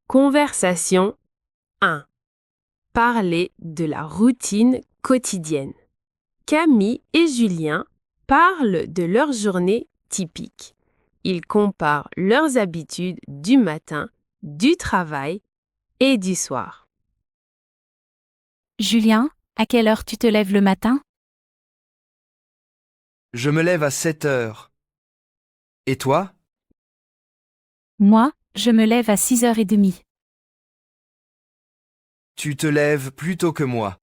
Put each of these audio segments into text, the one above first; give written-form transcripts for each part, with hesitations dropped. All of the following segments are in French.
Conversation 1. Parler de la routine quotidienne. Camille et Julien parlent de leur journée typique. Ils comparent leurs habitudes du matin, du travail et du soir. Julien, à quelle heure tu te lèves le matin? Je me lève à 7 heures. Et toi? Moi, je me lève à 6h30. Tu te lèves plus tôt que moi.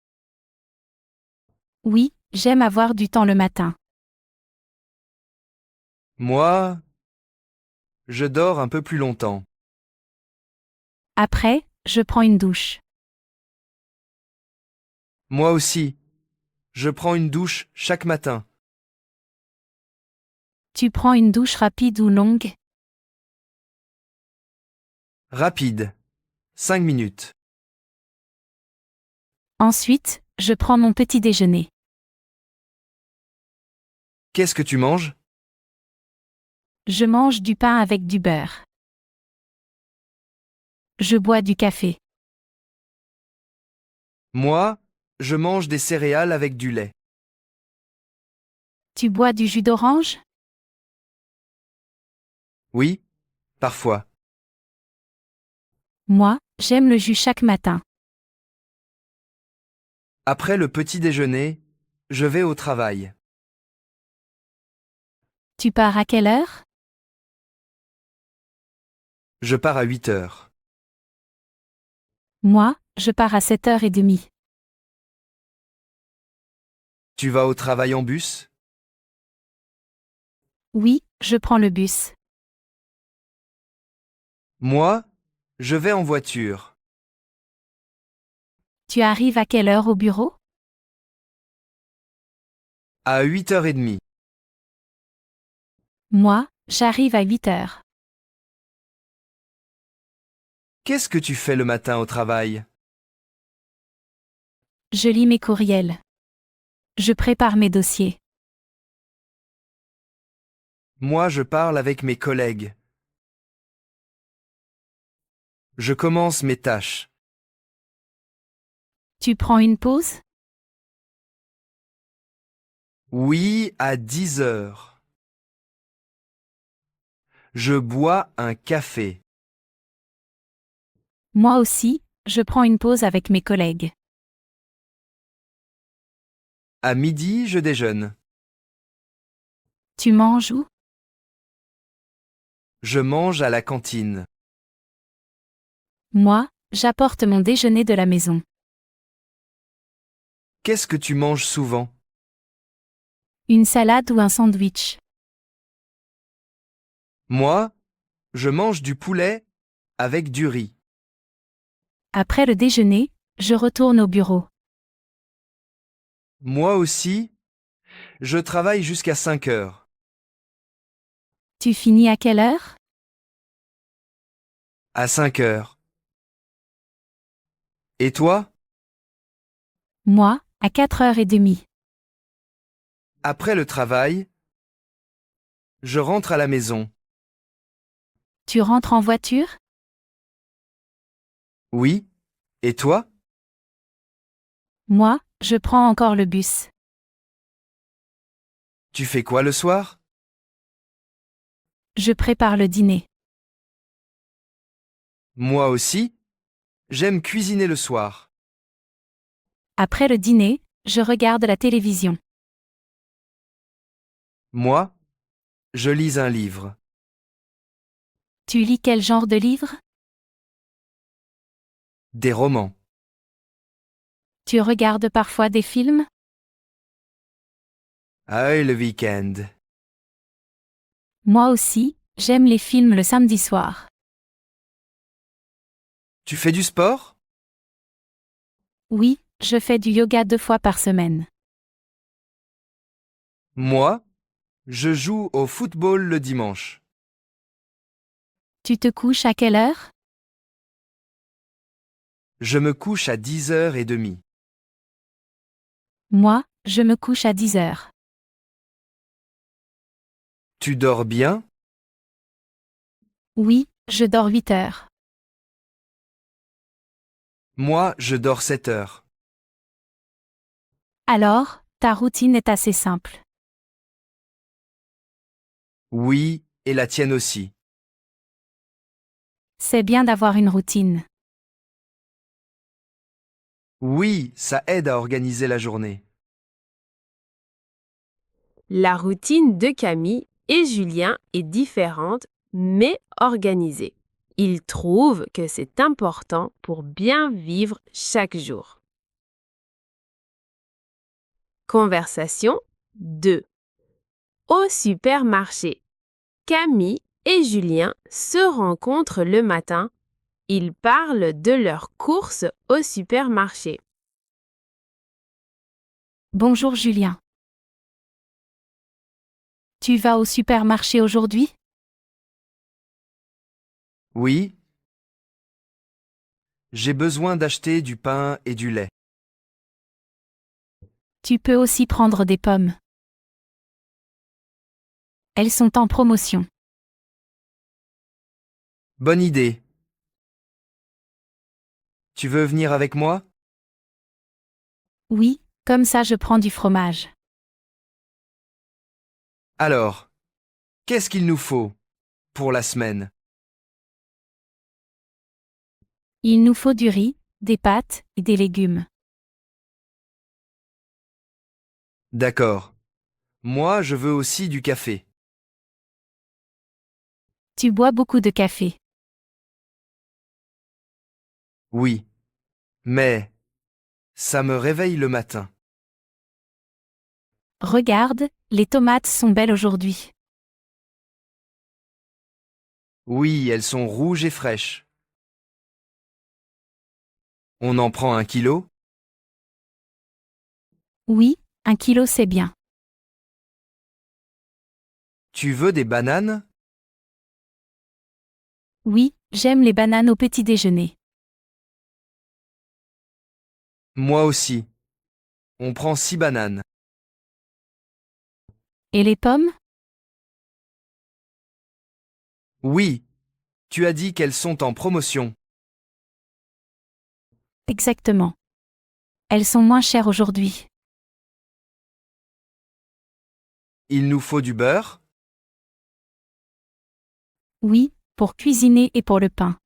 Oui, j'aime avoir du temps le matin. Moi, je dors un peu plus longtemps. Après, je prends une douche. Moi aussi, je prends une douche chaque matin. Tu prends une douche rapide ou longue? Rapide. 5 minutes. Ensuite, je prends mon petit déjeuner. Qu'est-ce que tu manges? Je mange du pain avec du beurre. Je bois du café. Moi, je mange des céréales avec du lait. Tu bois du jus d'orange? Oui, parfois. Moi, j'aime le jus chaque matin. Après le petit déjeuner, je vais au travail. Tu pars à quelle heure? Je pars à 8 heures. Moi, je pars à 7h30. Tu vas au travail en bus? Oui, je prends le bus. Moi, je vais en voiture. Tu arrives à quelle heure au bureau? À 8h30. Moi, j'arrive à 8h. Qu'est-ce que tu fais le matin au travail? Je lis mes courriels. Je prépare mes dossiers. Moi, je parle avec mes collègues. Je commence mes tâches. Tu prends une pause? Oui, à 10 heures. Je bois un café. Moi aussi, je prends une pause avec mes collègues. À midi, je déjeune. Tu manges où? Je mange à la cantine. Moi, j'apporte mon déjeuner de la maison. Qu'est-ce que tu manges souvent? Une salade ou un sandwich. Moi, je mange du poulet avec du riz. Après le déjeuner, je retourne au bureau. Moi aussi, je travaille jusqu'à 5 heures. Tu finis à quelle heure? À 5 heures. Et toi? Moi, à 4h30. Après le travail, je rentre à la maison. Tu rentres en voiture? Oui. Et toi? Moi, je prends encore le bus. Tu fais quoi le soir? Je prépare le dîner. Moi aussi, j'aime cuisiner le soir. Après le dîner, je regarde la télévision. Moi, je lis un livre. Tu lis quel genre de livre? Des romans. Tu regardes parfois des films? Ah, et le week-end. Moi aussi, j'aime les films le samedi soir. Tu fais du sport? Oui, je fais du yoga 2 fois par semaine. Moi, je joue au football le dimanche. Tu te couches à quelle heure? Je me couche à 10h30. Moi, je me couche à 10h. Tu dors bien? Oui, je dors 8 heures. Moi, je dors 7 heures. Alors, ta routine est assez simple. Oui, et la tienne aussi. C'est bien d'avoir une routine. Oui, ça aide à organiser la journée. La routine de Camille et Julien est différente, mais organisée. Ils trouvent que c'est important pour bien vivre chaque jour. Conversation 2. Au supermarché, Camille et Julien se rencontrent le matin. Ils parlent de leurs courses au supermarché. Bonjour Julien. Tu vas au supermarché aujourd'hui? Oui. J'ai besoin d'acheter du pain et du lait. Tu peux aussi prendre des pommes. Elles sont en promotion. Bonne idée. Tu veux venir avec moi? Oui, comme ça je prends du fromage. Alors, qu'est-ce qu'il nous faut pour la semaine? Il nous faut du riz, des pâtes et des légumes. D'accord. Moi, je veux aussi du café. Tu bois beaucoup de café. Oui. Mais, ça me réveille le matin. Regarde, les tomates sont belles aujourd'hui. Oui, elles sont rouges et fraîches. On en prend 1 kilo? Oui, 1 kilo c'est bien. Tu veux des bananes? Oui, j'aime les bananes au petit déjeuner. Moi aussi. On prend 6 bananes. Et les pommes? Oui. Tu as dit qu'elles sont en promotion. Exactement. Elles sont moins chères aujourd'hui. Il nous faut du beurre? Oui, pour cuisiner et pour le pain.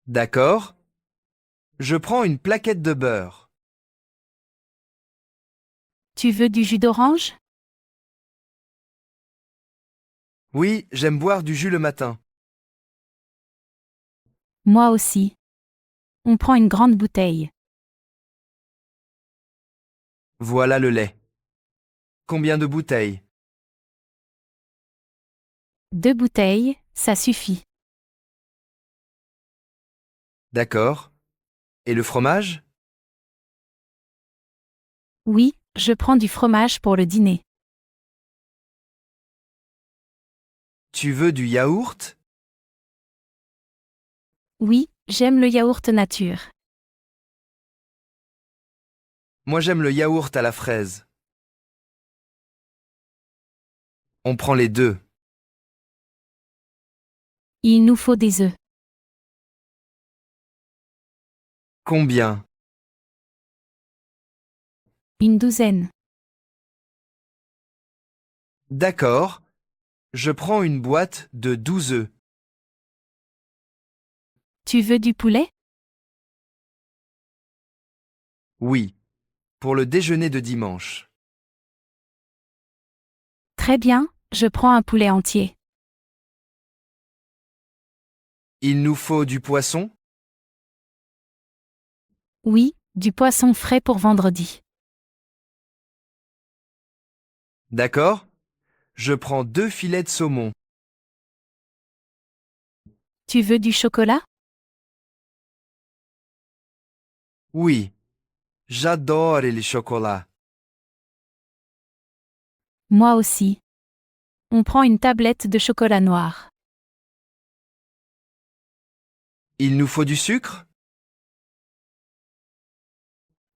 D'accord. Je prends une plaquette de beurre. Tu veux du jus d'orange? Oui, j'aime boire du jus le matin. Moi aussi. On prend une grande bouteille. Voilà le lait. Combien de bouteilles? 2 bouteilles, ça suffit. D'accord. Et le fromage? Oui, je prends du fromage pour le dîner. Tu veux du yaourt? Oui, j'aime le yaourt nature. Moi j'aime le yaourt à la fraise. On prend les deux. Il nous faut des œufs. Combien? Une douzaine. D'accord. Je prends une boîte de 12 œufs. Tu veux du poulet? Oui. Pour le déjeuner de dimanche. Très bien, je prends un poulet entier. Il nous faut du poisson? Oui, du poisson frais pour vendredi. D'accord. Je prends 2 filets de saumon. Tu veux du chocolat? Oui. J'adore le chocolat. Moi aussi. On prend une tablette de chocolat noir. Il nous faut du sucre?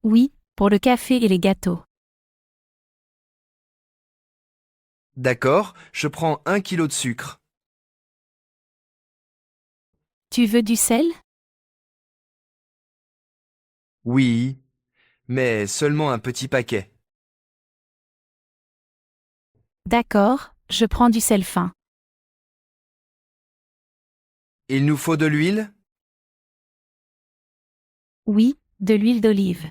Oui, pour le café et les gâteaux. D'accord. Je prends 1 kilo de sucre. Tu veux du sel? Oui, mais seulement un petit paquet. D'accord, je prends du sel fin. Il nous faut de l'huile? Oui, de l'huile d'olive.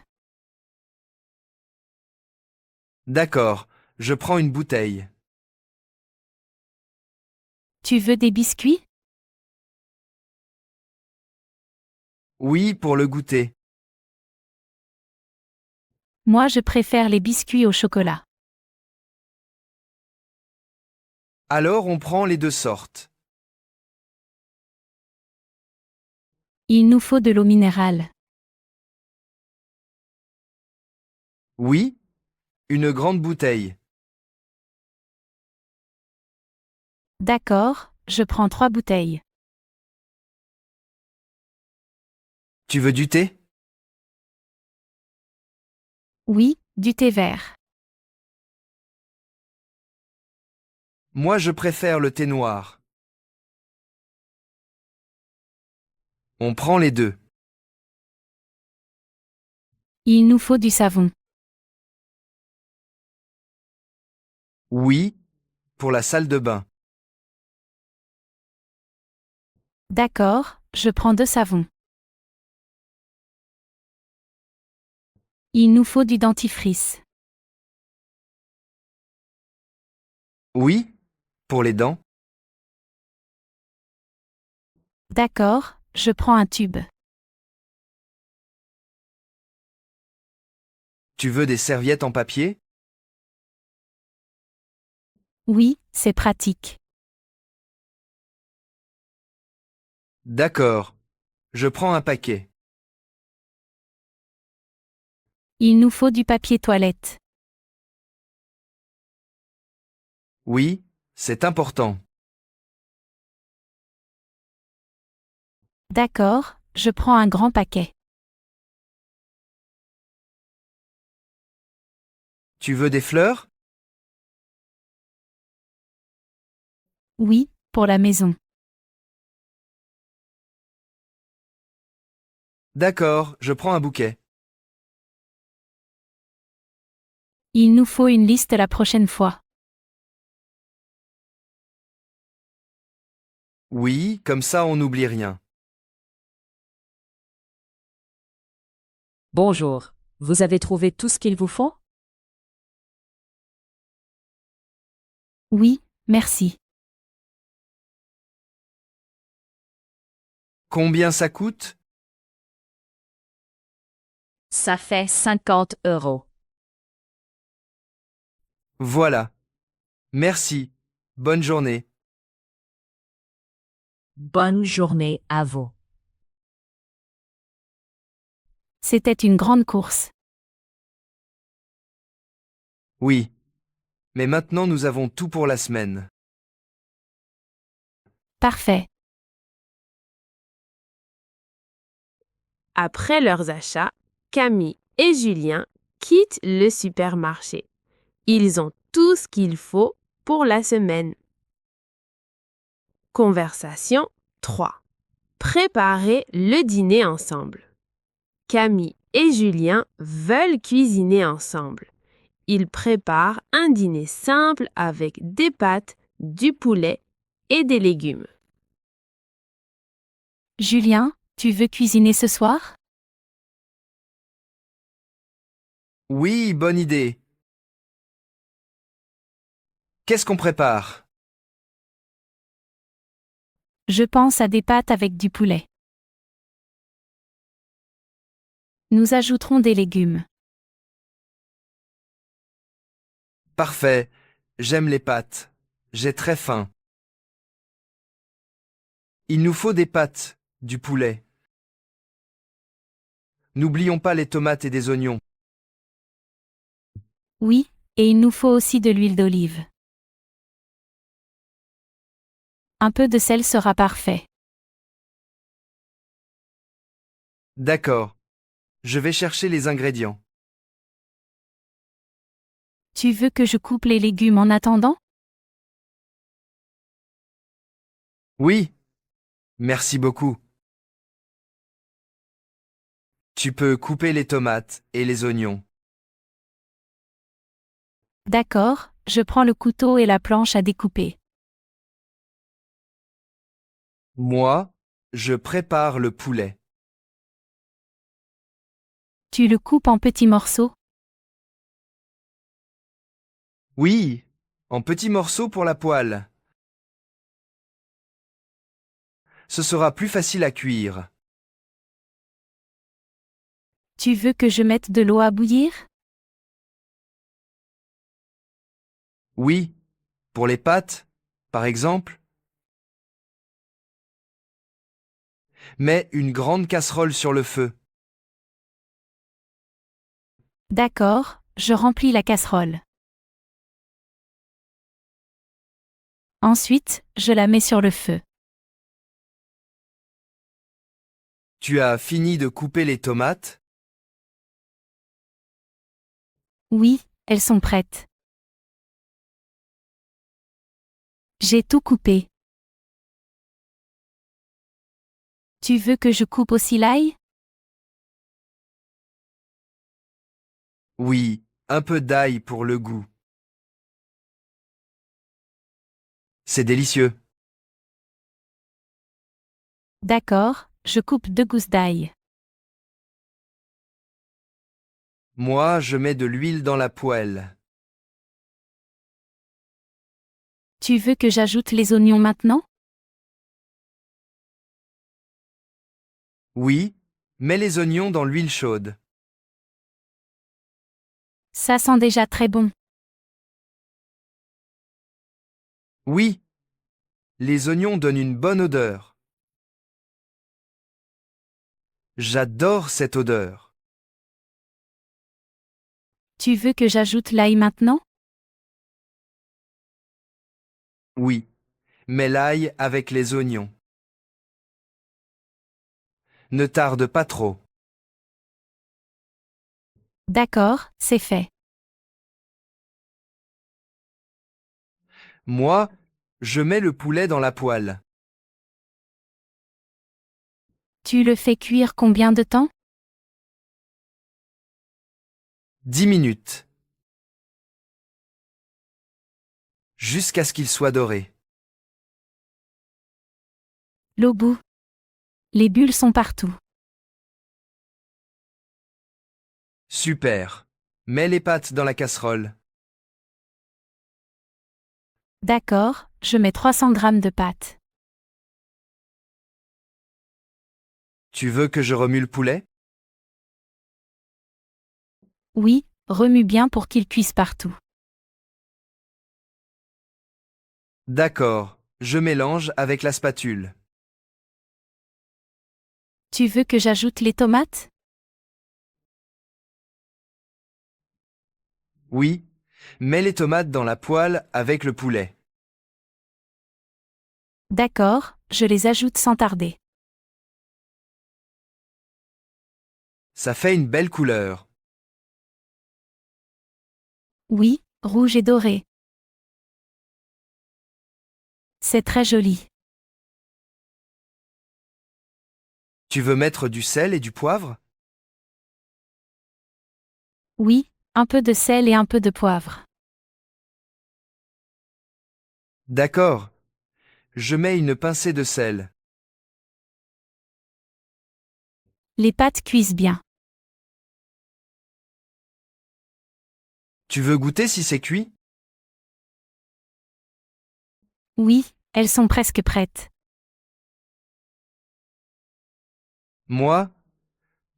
D'accord, je prends une bouteille. Tu veux des biscuits? Oui, pour le goûter. Moi je préfère les biscuits au chocolat. Alors on prend les deux sortes. Il nous faut de l'eau minérale. Oui, une grande bouteille. D'accord, je prends 3 bouteilles. Tu veux du thé? Oui, du thé vert. Moi je préfère le thé noir. On prend les deux. Il nous faut du savon. Oui, pour la salle de bain. D'accord, je prends 2 savons. Il nous faut du dentifrice. Oui, pour les dents. D'accord, je prends un tube. Tu veux des serviettes en papier? Oui, c'est pratique. D'accord, je prends un paquet. Il nous faut du papier toilette. Oui, c'est important. D'accord, je prends un grand paquet. Tu veux des fleurs? Oui, pour la maison. D'accord, je prends un bouquet. Il nous faut une liste la prochaine fois. Oui, comme ça on n'oublie rien. Bonjour, vous avez trouvé tout ce qu'il vous faut? Oui, merci. Combien ça coûte? Ça fait 50 €. Voilà. Merci. Bonne journée. Bonne journée à vous. C'était une grande course. Oui. Mais maintenant nous avons tout pour la semaine. Parfait. Après leurs achats, Camille et Julien quittent le supermarché. Ils ont tout ce qu'il faut pour la semaine. Conversation 3. Préparer le dîner ensemble. Camille et Julien veulent cuisiner ensemble. Ils préparent un dîner simple avec des pâtes, du poulet et des légumes. Julien, tu veux cuisiner ce soir? Oui, bonne idée. Qu'est-ce qu'on prépare? Je pense à des pâtes avec du poulet. Nous ajouterons des légumes. Parfait. J'aime les pâtes. J'ai très faim. Il nous faut des pâtes, du poulet. N'oublions pas les tomates et des oignons. Oui, et il nous faut aussi de l'huile d'olive. Un peu de sel sera parfait. D'accord. Je vais chercher les ingrédients. Tu veux que je coupe les légumes en attendant? Oui. Merci beaucoup. Tu peux couper les tomates et les oignons. D'accord, je prends le couteau et la planche à découper. Moi, je prépare le poulet. Tu le coupes en petits morceaux? Oui, en petits morceaux pour la poêle. Ce sera plus facile à cuire. Tu veux que je mette de l'eau à bouillir? Oui, pour les pâtes, par exemple. Mets une grande casserole sur le feu. D'accord, je remplis la casserole. Ensuite, je la mets sur le feu. Tu as fini de couper les tomates? Oui, elles sont prêtes. J'ai tout coupé. Tu veux que je coupe aussi l'ail? Oui, un peu d'ail pour le goût. C'est délicieux. D'accord, je coupe 2 gousses d'ail. Moi, je mets de l'huile dans la poêle. Tu veux que j'ajoute les oignons maintenant? Oui, mets les oignons dans l'huile chaude. Ça sent déjà très bon. Oui, les oignons donnent une bonne odeur. J'adore cette odeur. Tu veux que j'ajoute l'ail maintenant? Oui, mets l'ail avec les oignons. Ne tarde pas trop. D'accord, c'est fait. Moi, je mets le poulet dans la poêle. Tu le fais cuire combien de temps? 10 minutes. Jusqu'à ce qu'il soit doré. L'eau bout. Les bulles sont partout. Super. Mets les pâtes dans la casserole. D'accord, je mets 300 g de pâtes. Tu veux que je remue le poulet? Oui, remue bien pour qu'il cuise partout. D'accord, je mélange avec la spatule. Tu veux que j'ajoute les tomates? Oui, mets les tomates dans la poêle avec le poulet. D'accord, je les ajoute sans tarder. Ça fait une belle couleur. Oui, rouge et doré. C'est très joli. Tu veux mettre du sel et du poivre? Oui, un peu de sel et un peu de poivre. D'accord. Je mets une pincée de sel. Les pâtes cuisent bien. Tu veux goûter si c'est cuit? Oui, elles sont presque prêtes. Moi,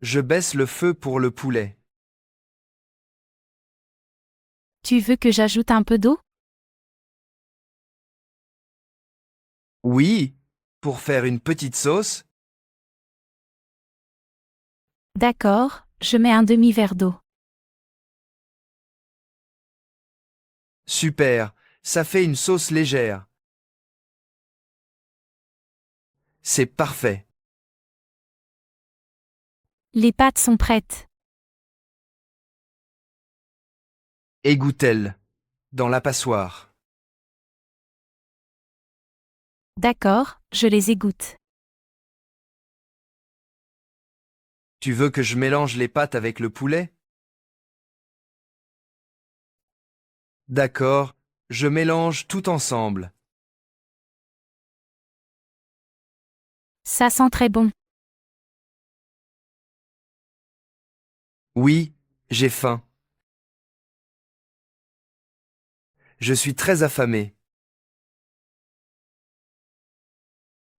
je baisse le feu pour le poulet. Tu veux que j'ajoute un peu d'eau? Oui, pour faire une petite sauce. D'accord, je mets un demi-verre d'eau. Super, ça fait une sauce légère. C'est parfait. Les pâtes sont prêtes. Égouttelle, dans la passoire. D'accord, je les égoutte. Tu veux que je mélange les pâtes avec le poulet? D'accord, je mélange tout ensemble. Ça sent très bon. Oui, j'ai faim. Je suis très affamé.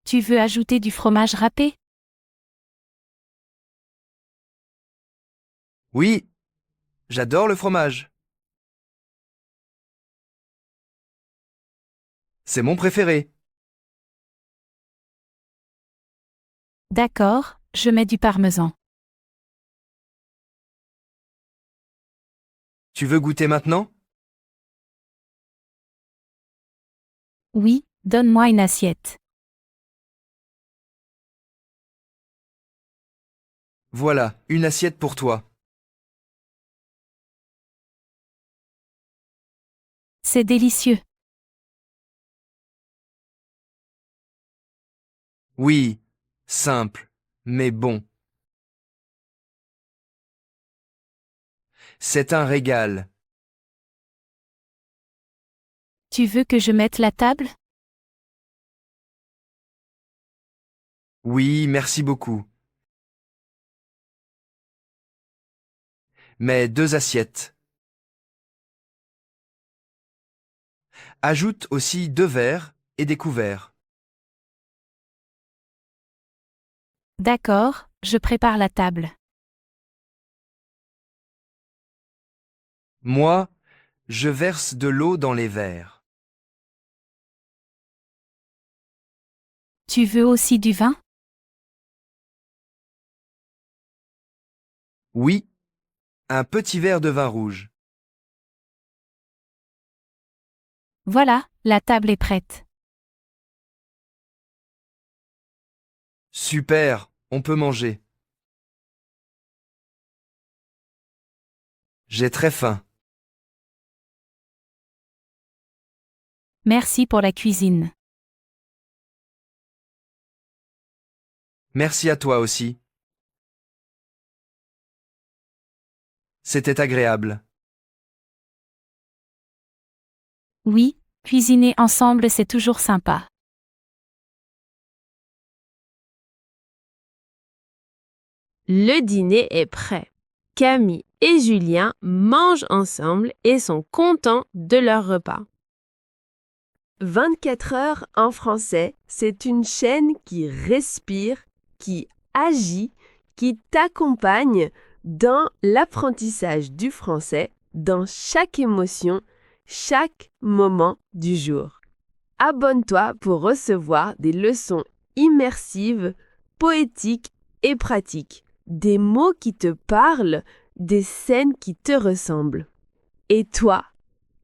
Tu veux ajouter du fromage râpé? Oui, j'adore le fromage. C'est mon préféré. D'accord, je mets du parmesan. Tu veux goûter maintenant? Oui, donne-moi une assiette. Voilà, une assiette pour toi. C'est délicieux. Oui, simple, mais bon. C'est un régal. Tu veux que je mette la table? Oui, merci beaucoup. Mais 2 assiettes. Ajoute aussi 2 verres et des couverts. D'accord, je prépare la table. Moi, je verse de l'eau dans les verres. Tu veux aussi du vin? Oui, un petit verre de vin rouge. Voilà, la table est prête. Super, on peut manger. J'ai très faim. Merci pour la cuisine. Merci à toi aussi. C'était agréable. Oui, cuisiner ensemble c'est toujours sympa. Le dîner est prêt. Camille et Julien mangent ensemble et sont contents de leur repas. 24 heures en français, c'est une chaîne qui respire, qui agit, qui t'accompagne dans l'apprentissage du français, dans chaque émotion, chaque moment du jour. Abonne-toi pour recevoir des leçons immersives, poétiques et pratiques, des mots qui te parlent, des scènes qui te ressemblent. Et toi,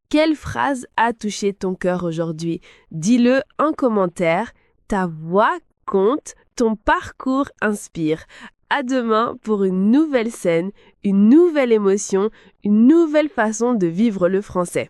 quelle phrase a touché ton cœur aujourd'hui? Dis-le en commentaire. Ta voix compte, ton parcours inspire. À demain pour une nouvelle scène, une nouvelle émotion, une nouvelle façon de vivre le français.